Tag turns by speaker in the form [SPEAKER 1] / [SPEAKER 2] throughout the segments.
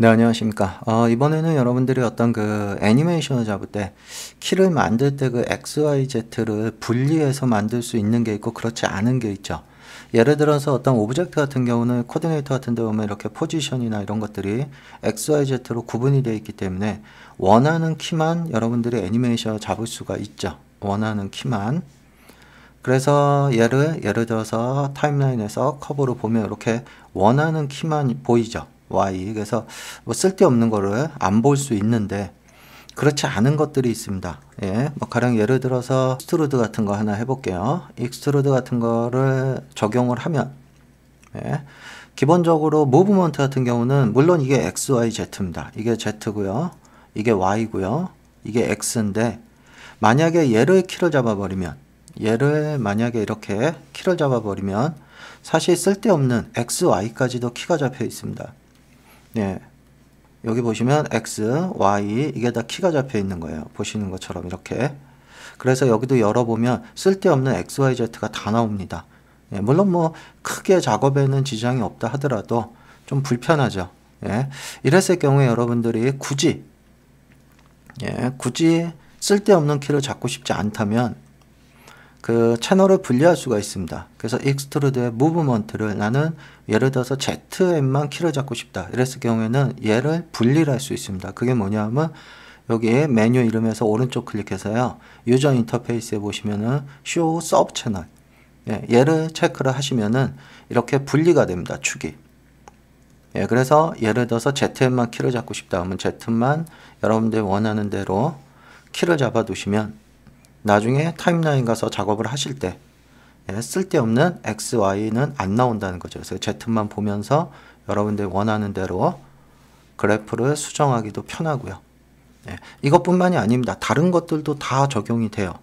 [SPEAKER 1] 네, 안녕하십니까. 이번에는 여러분들이 어떤 그 애니메이션을 잡을 때 키를 만들 때 그 XYZ를 분리해서 만들 수 있는 게 있고 그렇지 않은 게 있죠. 예를 들어서 어떤 오브젝트 같은 경우는 코디네이터 같은 데 보면 이렇게 포지션이나 이런 것들이 XYZ로 구분이 되어 있기 때문에 원하는 키만 여러분들이 애니메이션을 잡을 수가 있죠. 원하는 키만. 그래서 예를 들어서 타임라인에서 커브로 보면 이렇게 원하는 키만 보이죠. Y. 그래서 뭐 쓸데없는 거를 안 볼 수 있는데 그렇지 않은 것들이 있습니다. 예, 뭐 가령 예를 들어서 익스트루드 같은 거 하나 해볼게요. 익스트루드 같은 거를 적용을 하면 예, 기본적으로 무브먼트 같은 경우는 물론 이게 X, Y, Z입니다. 이게 Z고요. 이게 Y고요. 이게 X인데 만약에 얘를 키를 잡아버리면 얘를 만약에 이렇게 키를 잡아버리면 사실 쓸데없는 X, Y까지도 키가 잡혀 있습니다. 네, 여기 보시면 X, Y 이게 다 키가 잡혀 있는 거예요. 보시는 것처럼 이렇게. 그래서 여기도 열어보면 쓸데없는 X, Y, Z가 다 나옵니다. 예, 물론 뭐 크게 작업에는 지장이 없다 하더라도 좀 불편하죠. 예, 이랬을 경우에 여러분들이 굳이 쓸데없는 키를 잡고 싶지 않다면 그 채널을 분리할 수가 있습니다. 그래서 익스트루드의 무브먼트를 나는 예를 들어서 ZM만 키를 잡고 싶다. 이랬을 경우에는 얘를 분리를 할 수 있습니다. 그게 뭐냐면 여기 메뉴 이름에서 오른쪽 클릭해서요. 유저 인터페이스에 보시면은 Show Sub Channel. 얘를 체크를 하시면은 이렇게 분리가 됩니다. 축이. 예, 그래서 예를 들어서 ZM만 키를 잡고 싶다 하면 Z만 여러분들이 원하는 대로 키를 잡아 두시면 나중에 타임라인 가서 작업을 하실 때 쓸데없는 X, Y는 안 나온다는 거죠. 그래서 Z만 보면서 여러분들이 원하는 대로 그래프를 수정하기도 편하고요. 이것뿐만이 아닙니다. 다른 것들도 다 적용이 돼요.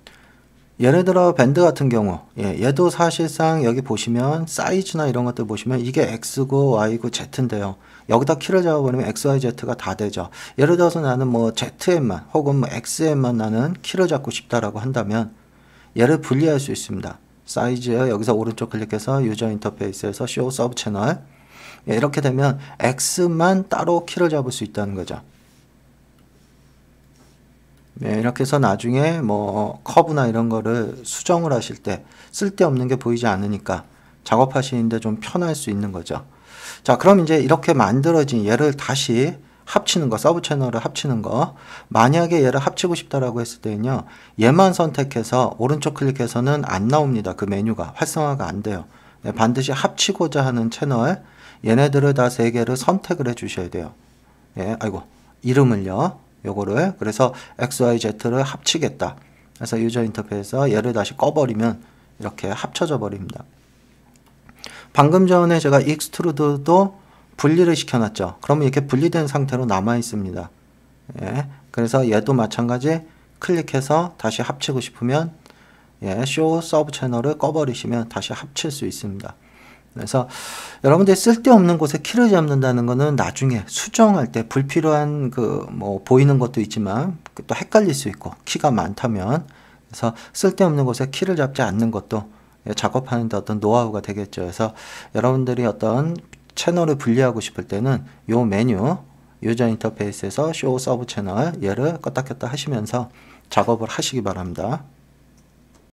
[SPEAKER 1] 예를 들어 밴드 같은 경우 얘도 사실상 여기 보시면 사이즈나 이런 것들 보시면 이게 X고 Y고 Z인데요. 여기다 키를 잡아버리면 X, Y, Z가 다 되죠. 예를 들어서 나는 뭐 ZM만 혹은 뭐 XM만 나는 키를 잡고 싶다라고 한다면 얘를 분리할 수 있습니다. 사이즈 여기서 오른쪽 클릭해서 유저 인터페이스에서 Show Sub Channel 이렇게 되면 X만 따로 키를 잡을 수 있다는 거죠. 이렇게 해서 나중에 뭐 커브나 이런 거를 수정을 하실 때 쓸데없는 게 보이지 않으니까 작업하시는데 좀 편할 수 있는 거죠. 자, 그럼 이제 이렇게 만들어진 얘를 다시 합치는 거, 서브 채널을 합치는 거. 만약에 얘를 합치고 싶다라고 했을 때는요. 얘만 선택해서 오른쪽 클릭해서는 안 나옵니다. 그 메뉴가 활성화가 안 돼요. 반드시 합치고자 하는 채널 얘네들을 다 세 개를 선택을 해 주셔야 돼요. 이름을요. 요거를 그래서 XYZ를 합치겠다. 그래서 유저 인터페이스에서 얘를 다시 꺼버리면 이렇게 합쳐져 버립니다. 방금 전에 제가 익스트루드도 분리를 시켜놨죠. 그러면 이렇게 분리된 상태로 남아 있습니다. 그래서 얘도 마찬가지 클릭해서 다시 합치고 싶으면 Show Sub Channel을 꺼버리시면 다시 합칠 수 있습니다. 그래서 여러분들 쓸데없는 곳에 키를 잡는다는 거는 나중에 수정할 때 불필요한 그 뭐 보이는 것도 있지만 또 헷갈릴 수 있고 키가 많다면 그래서 쓸데없는 곳에 키를 잡지 않는 것도 작업하는 데 어떤 노하우가 되겠죠. 그래서 여러분들이 어떤 채널을 분리하고 싶을 때는 요 메뉴 유저 인터페이스에서 Show Sub Channel 얘를 껐다 켰다 하시면서 작업을 하시기 바랍니다.